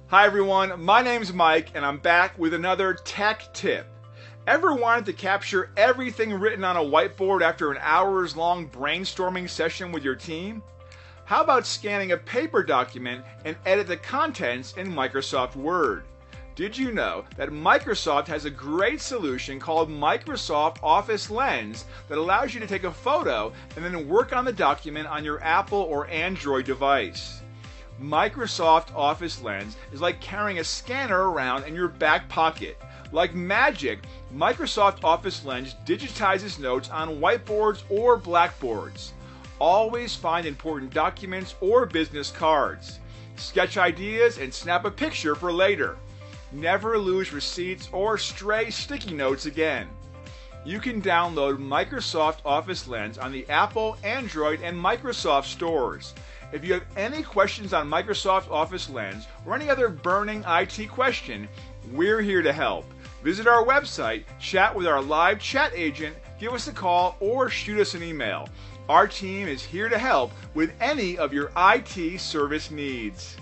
Hi everyone, my name's Mike and I'm back with another tech tip. Ever wanted to capture everything written on a whiteboard after an hours-long brainstorming session with your team? How about scanning a paper document and edit the contents in Microsoft Word? Did you know that Microsoft has a great solution called Microsoft Office Lens that allows you to take a photo and then work on the document on your Apple or Android device? Microsoft Office Lens is like carrying a scanner around in your back pocket. Like magic, Microsoft Office Lens digitizes notes on whiteboards or blackboards. Always find important documents or business cards. Sketch ideas and snap a picture for later. Never lose receipts or stray sticky notes again. You can download Microsoft Office Lens on the Apple, Android, and Microsoft stores. If you have any questions on Microsoft Office Lens or any other burning IT question, we're here to help. Visit our website, chat with our live chat agent, give us a call, or shoot us an email. Our team is here to help with any of your IT service needs.